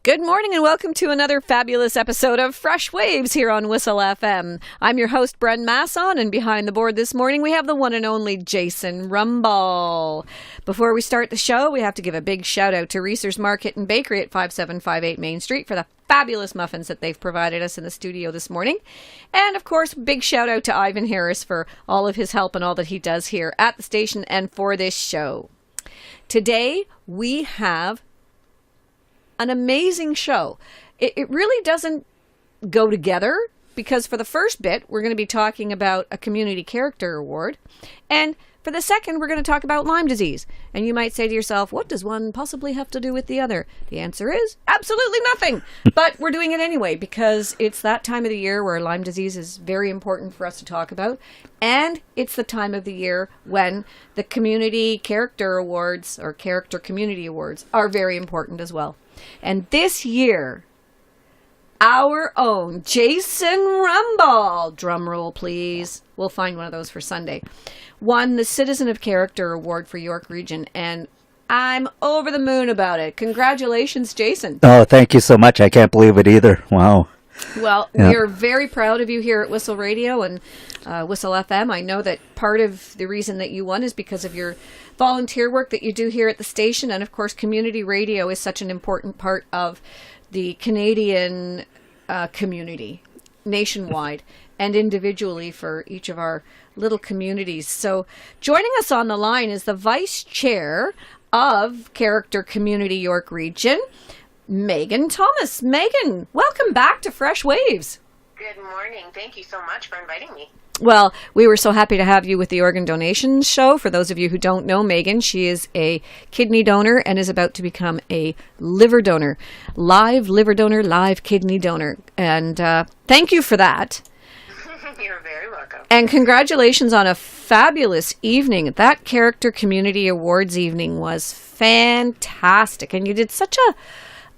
Good morning and welcome to another fabulous episode of Freshwaves here on Whistle FM. I'm your host, Bren Masson, and behind the board this morning we have the one and only Jason Rumball. Before we start the show, we have to give a big shout out to Reeser's Market and Bakery at 5758 Main Street for the fabulous muffins that they've provided us in the studio this morning. And of course, big shout out to Ivan Harris for all of his help and all that he does here at the station and for this show. Today we have an amazing show. It really doesn't go together because for the first bit, we're going to be talking about a Community Character Award. And for the second, we're going to talk about Lyme disease. And you might say to yourself, what does one possibly have to do with the other? The answer is absolutely nothing. But we're doing it anyway because it's that time of the year where Lyme disease is very important for us to talk about. And it's the time of the year when the Community Character Awards or Character Community Awards are very important as well. And this year, our own Jason Rumball, drum roll please, we'll find one of those for Sunday, won the Citizen of Character Award for York Region, and I'm over the moon about it. Congratulations, Jason. Oh, thank you so much. I can't believe it either. Wow. Well, we're very proud of you here at Whistle Radio and Whistle FM. I know that part of the reason that you won is because of your volunteer work that you do here at the station. And of course, community radio is such an important part of the Canadian community nationwide and individually for each of our little communities. So joining us on the line is the Vice Chair of Character Community York Region, Megan Thomas. Megan, welcome back to Fresh Waves. Good morning. Thank you so much for inviting me. Well, we were so happy to have you with the Organ Donation Show. For those of you who don't know Megan, she is a kidney donor and is about to become a liver donor. Live liver donor, live kidney donor. And thank you for that. You're very welcome. And congratulations on a fabulous evening. That Character Community Awards evening was fantastic. And you did such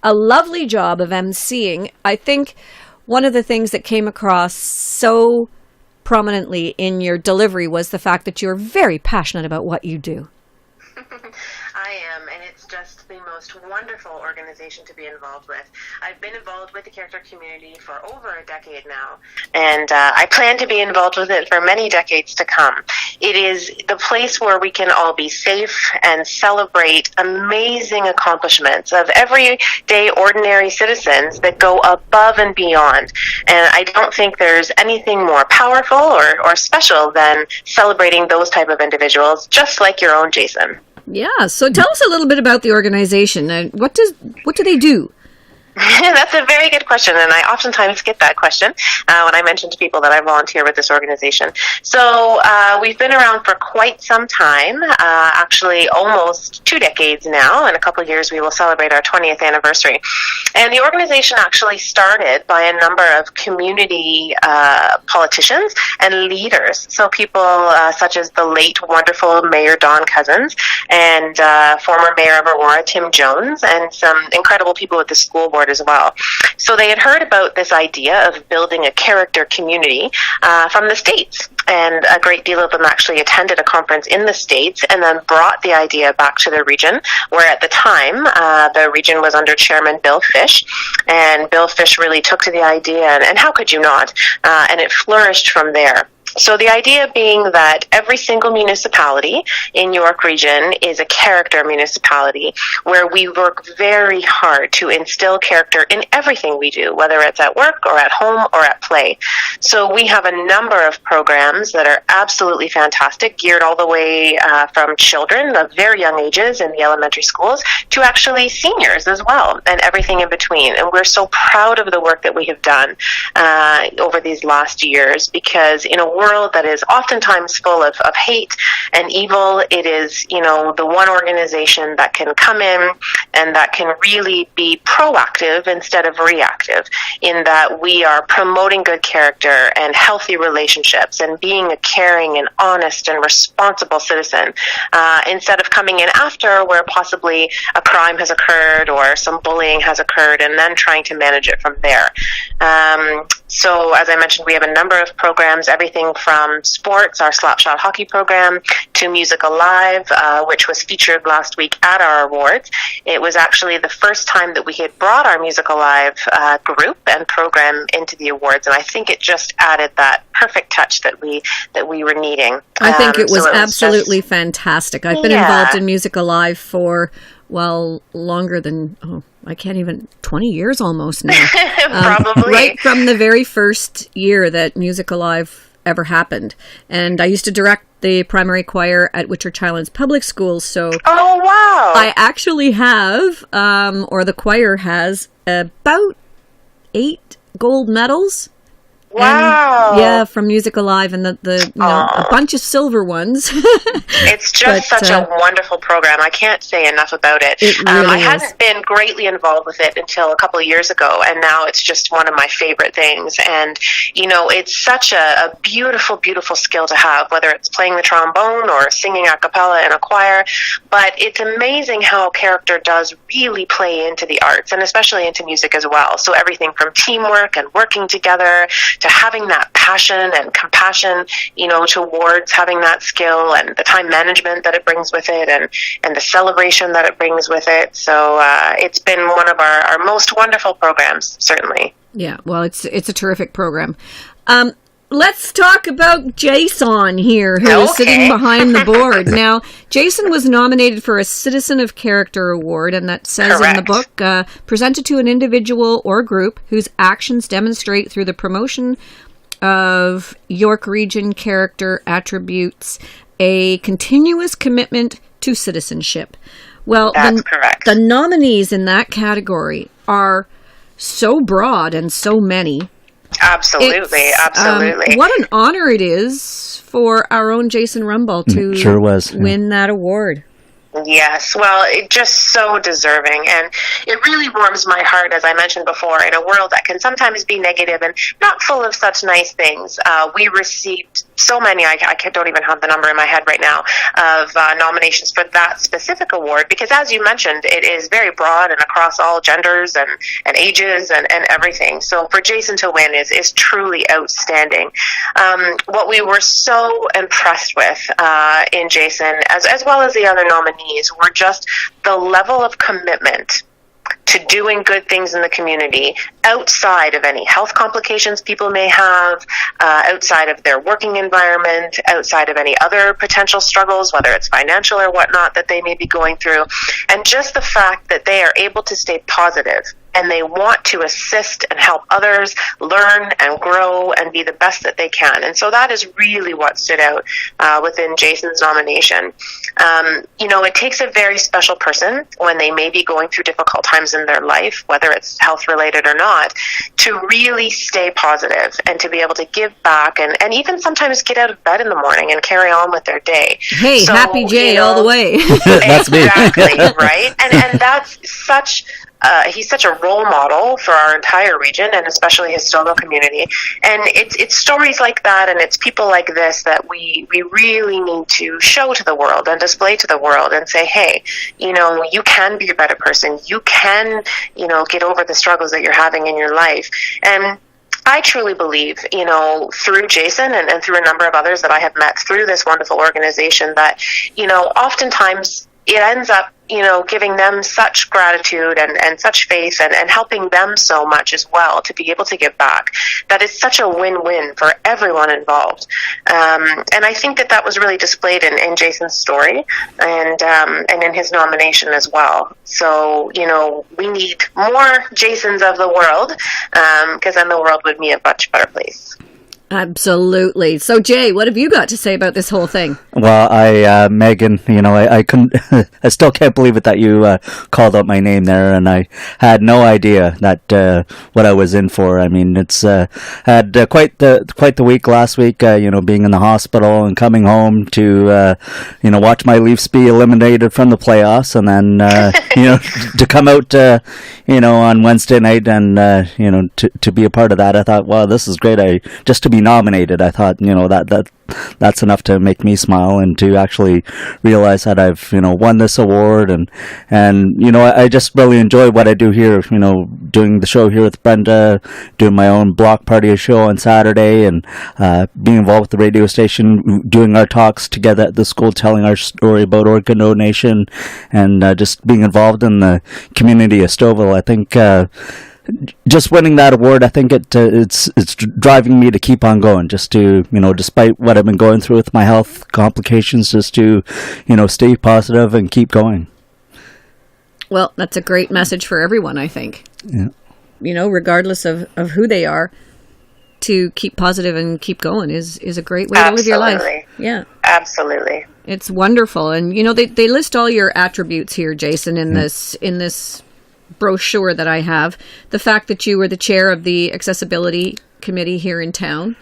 a lovely job of emceeing. I think one of the things that came across so prominently in your delivery was the fact that you're very passionate about what you do. I am, and it's just the most wonderful organization to be involved with. I've been involved with the character community for over a decade now, and I plan to be involved with it for many decades to come. It is the place where we can all be safe and celebrate amazing accomplishments of everyday ordinary citizens that go above and beyond. And I don't think there's anything more powerful or special than celebrating those type of individuals, just like your own Jason. Yeah, so tell us a little bit about the organization. What do they do? That's a very good question, and I oftentimes get that question when I mention to people that I volunteer with this organization. So we've been around for quite some time, actually almost 2 decades now. In a couple of years, we will celebrate our 20th anniversary. And the organization actually started by a number of community politicians and leaders. So people such as the late, wonderful Mayor Don Cousins and former Mayor of Aurora, Tim Jones, and some incredible people at the school board as well. So they had heard about this idea of building a character community from the States, and a great deal of them actually attended a conference in the States and then brought the idea back to the region, where at the time the region was under Chairman Bill Fish, and Bill Fish really took to the idea, and how could you not? And it flourished from there. So the idea being that every single municipality in York Region is a character municipality where we work very hard to instill character in everything we do, whether it's at work or at home or at play. So we have a number of programs that are absolutely fantastic, geared all the way from children of very young ages in the elementary schools to actually seniors as well, and everything in between. And we're so proud of the work that we have done over these last years, because in a world that is oftentimes full of hate and evil, it is, the one organization that can come in and that can really be proactive instead of reactive, in that we are promoting good character and healthy relationships and being a caring and honest and responsible citizen, instead of coming in after where possibly a crime has occurred or some bullying has occurred and then trying to manage it from there. So as I mentioned, we have a number of programs, everything from sports, our Slapshot hockey program, to Music Alive, which was featured last week at our awards. It was actually the first time that we had brought our Music Alive group and program into the awards, and I think it just added that perfect touch that we were needing. I think it was absolutely fantastic. I've been involved in Music Alive for, well, longer than, I can't even, 20 years almost now. Probably. Right from the very first year that Music Alive ever happened. And I used to direct the primary choir at Whitchurch Highlands Public Schools, so oh, wow. I actually have, or the choir has, about 8 gold medals. Wow. And, from Music Alive, and the a bunch of silver ones. It's just such a wonderful program. I can't say enough about it. I hadn't been greatly involved with it until a couple of years ago, and now it's just one of my favorite things. And, it's such a beautiful, beautiful skill to have, whether it's playing the trombone or singing a cappella in a choir. But it's amazing how character does really play into the arts, and especially into music as well. So everything from teamwork and working together to having that passion and compassion, towards having that skill, and the time management that it brings with it, and the celebration that it brings with it. So it's been one of our most wonderful programs, certainly. Yeah, well, it's a terrific program. Let's talk about Jason here, who is sitting behind the board. Now, Jason was nominated for a Citizen of Character award, and that says in the book, presented to an individual or group whose actions demonstrate through the promotion of York Region character attributes a continuous commitment to citizenship. Well, that's correct. The nominees in that category are so broad and so many. Absolutely. What an honor it is for our own Jason Rumball to win that award. Yes, well, it just so deserving, and it really warms my heart, as I mentioned before, in a world that can sometimes be negative and not full of such nice things. We received so many, I don't even have the number in my head right now, of nominations for that specific award, because as you mentioned, it is very broad and across all genders and ages and everything. So for Jason to win is truly outstanding. What we were so impressed with in Jason, as well as the other nominees, were just the level of commitment to doing good things in the community outside of any health complications people may have, outside of their working environment, outside of any other potential struggles, whether it's financial or whatnot that they may be going through. And just the fact that they are able to stay positive and they want to assist and help others learn and grow and be the best that they can. And so that is really what stood out within Jason's nomination. It takes a very special person when they may be going through difficult times in their life, whether it's health related or not, to really stay positive and to be able to give back and even sometimes get out of bed in the morning and carry on with their day. Hey, so, Happy Jay all the way. That's me. Exactly, right? And that's such... he's such a role model for our entire region, and especially his solo community. And it's stories like that, and it's people like this that we really need to show to the world and display to the world and say, hey, you can be a better person. You can, get over the struggles that you're having in your life. And I truly believe, through Jason and through a number of others that I have met through this wonderful organization that, oftentimes it ends up, giving them such gratitude and such faith and helping them so much as well to be able to give back. That is such a win-win for everyone involved. And I think that was really displayed in Jason's story and in his nomination as well. So, we need more Jasons of the world, because then the world would be a much better place. Absolutely. So, Jay, what have you got to say about this whole thing? Well, Megan, I couldn't, I still can't believe it that you called out my name there, and I had no idea that what I was in for. I mean, it's had quite the week last week. Being in the hospital and coming home to watch my Leafs be eliminated from the playoffs, and then to come out on Wednesday night and to be a part of that. I thought, wow, this is great. Just to be be nominated, I thought, that's enough to make me smile, and to actually realize that I've, won this award, and I just really enjoy what I do here, doing the show here with Brenda, doing my own block party show on Saturday, and being involved with the radio station, doing our talks together at the school, telling our story about organ donation, and just being involved in the community of Stouffville. I think just winning that award, I think it's driving me to keep on going, just to, despite what I've been going through with my health complications, just to, stay positive and keep going. Well, that's a great message for everyone, I think. Yeah. Regardless of who they are, to keep positive and keep going is a great way to live your life. Yeah. Absolutely. It's wonderful. And, they list all your attributes here, Jason, in this brochure that I have. The fact that you were the chair of the accessibility committee here in town.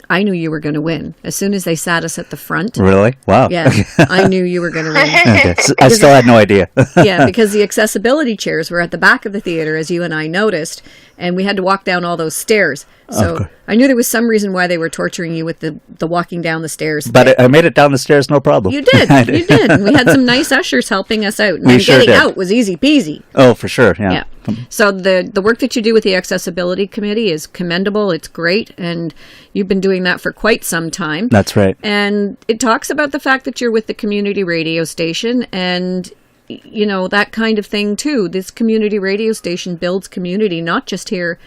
I knew you were going to win as soon as they sat us at the front. Really? Wow. Yeah, I knew you were going to win. Okay. I still had no idea. Yeah, because the accessibility chairs were at the back of the theater, as you and I noticed, and we had to walk down all those stairs. So I knew there was some reason why they were torturing you with the walking down the stairs. But I made it down the stairs, no problem. You did. You did. And we had some nice ushers helping us out. And getting out was easy peasy. Oh, for sure. Yeah. So the work that you do with the accessibility committee is commendable. It's great. And you've been doing that for quite some time. That's right. And it talks about the fact that you're with the community radio station and that kind of thing too. This community radio station builds community, not just here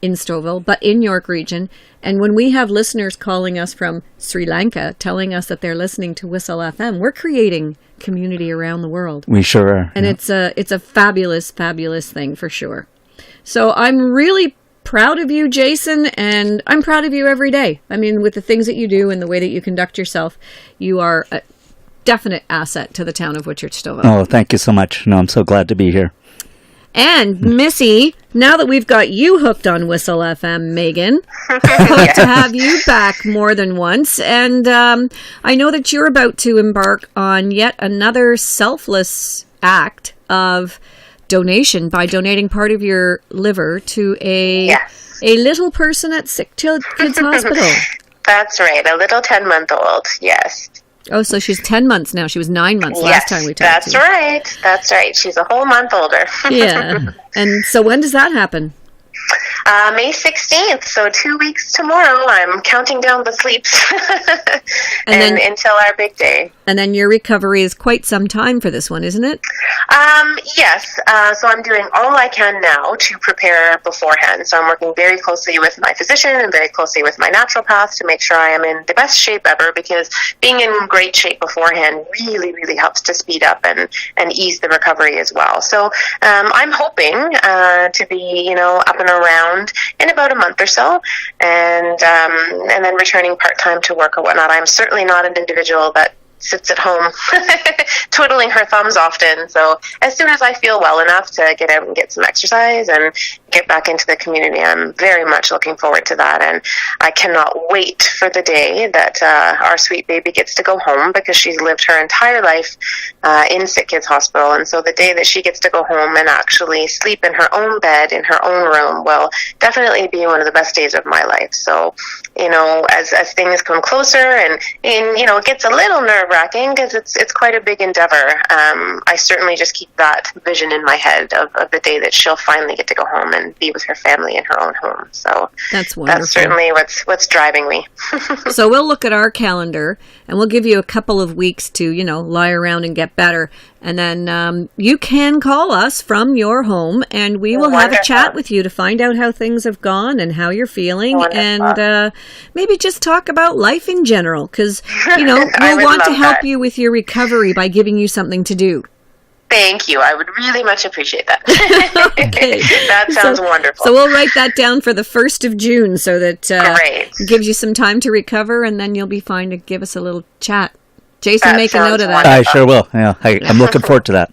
in Stouffville, but in York Region. And when we have listeners calling us from Sri Lanka, telling us that they're listening to Whistle FM, we're creating community around the world. We sure are. And it's a fabulous, fabulous thing for sure. So I'm really proud of you, Jason, and I'm proud of you every day. I mean, with the things that you do and the way that you conduct yourself, you are a definite asset to the town of Wichert-Stouffville. Oh, thank you so much. No, I'm so glad to be here. And Missy, now that we've got you hooked on Whistle FM, Megan, hope to have you back more than once. And I know that you're about to embark on yet another selfless act of donation by donating part of your liver to a little person at Sick Kids Hospital. That's right, a little 10-month-old, yes. Oh, so she's 10 months now. She was 9 months last time we talked. That's right. That's right. She's a whole month older. Yeah. And so when does that happen? May 16th, so 2 weeks tomorrow. I'm counting down the sleeps and until our big day. And then your recovery is quite some time for this one, isn't it? Yes. So I'm doing all I can now to prepare beforehand. So I'm working very closely with my physician and very closely with my naturopath to make sure I am in the best shape ever, because being in great shape beforehand really, really helps to speed up and ease the recovery as well. So I'm hoping to be, up and around in about a month or so, and then returning part-time to work or whatnot. I'm certainly not an individual that sits at home twiddling her thumbs often. So as soon as I feel well enough to get out and get some exercise and get back into the community, I'm very much looking forward to that. And I cannot wait for the day that our sweet baby gets to go home, because she's lived her entire life in Sick Kids Hospital. And so the day that she gets to go home and actually sleep in her own bed, in her own room, will definitely be one of the best days of my life. So, as things come closer and it gets a little nerve-wracking because it's quite a big endeavor. I certainly just keep that vision in my head of the day that she'll finally get to go home and be with her family in her own home. So that's wonderful. That's certainly what's driving me. So we'll look at our calendar and we'll give you a couple of weeks to, lie around and get better. And then you can call us from your home and we will have a chat with you to find out how things have gone and how you're feeling. And maybe just talk about life in general, because, we'll want to help you with your recovery by giving you something to do. Thank you. I would really much appreciate that. Okay. That sounds wonderful. So we'll write that down for the 1st of June so that Great. Gives you some time to recover, and then you'll be fine to give us a little chat. Jason, make a note of that. I sure will. Yeah, I'm looking forward to that.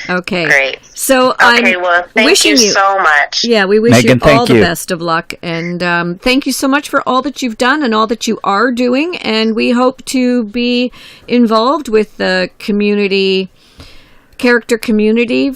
Okay. Great. So thank you so much. Yeah, we wish Megan, you all the best of luck. And thank you so much for all that you've done and all that you are doing. And we hope to be involved with the character community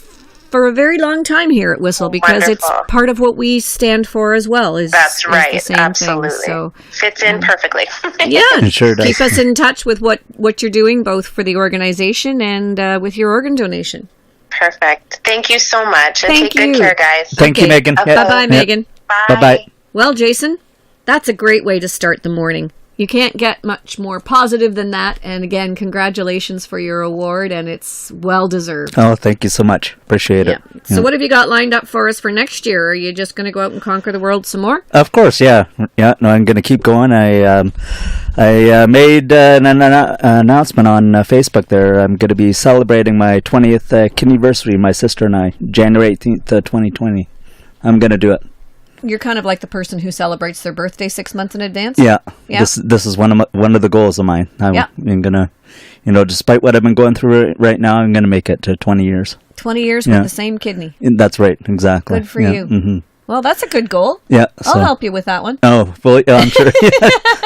for a very long time here at Whistle because it's Wonderful. part of what we stand for as well. That's is right. the same Absolutely. thing. So fits in perfectly. yeah, It sure does. keep us in touch with what you're doing, both for the organization and with your organ donation. Perfect. Thank you so much. And Thank take good you. care, guys. Thank you, Okay. Megan. Okay. Bye-bye, Megan. Bye. Bye-bye. Well, Jason, that's a great way to start the morning. You can't get much more positive than that. And again, congratulations for your award, and it's well deserved. Oh, thank you so much. Appreciate it. So what have you got lined up for us for next year? Are you just going to go out and conquer the world some more? Of course, yeah. No, I'm going to keep going. I made an announcement on Facebook there. I'm going to be celebrating my 20th anniversary, my sister and I, January 18th, 2020. I'm going to do it. You're kind of like the person who celebrates their birthday 6 months in advance. Yeah. Yeah. This is one of the goals of mine. I'm gonna, despite what I've been going through right now, I'm gonna make it to 20 years. 20 years with the same kidney. That's right. Exactly. Good for you. Mm-hmm. Well, that's a good goal. Yeah. I'll help you with that one. Oh, well, yeah, I'm sure.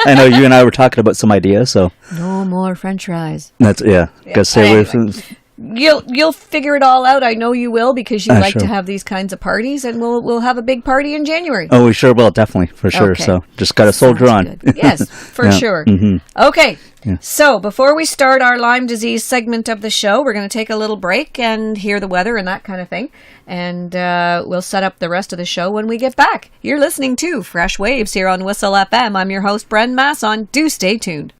I know you and I were talking about some ideas, so No more French fries. that's Gotta stay away from. You'll figure it all out. I know you will because you like sure. to have these kinds of parties, and we'll have a big party in January. Oh, we sure will, definitely, for sure. Okay. So just gotta soldier Sounds on. good. Yes, for Yeah. sure. Mhm. Okay, Yeah. so before we start our Lyme disease segment of the show, we're going to take a little break and hear the weather and that kind of thing, and we'll set up the rest of the show when we get back. You're listening to Fresh Waves here on Whistle FM. I'm your host, Bren Masson. Do stay tuned.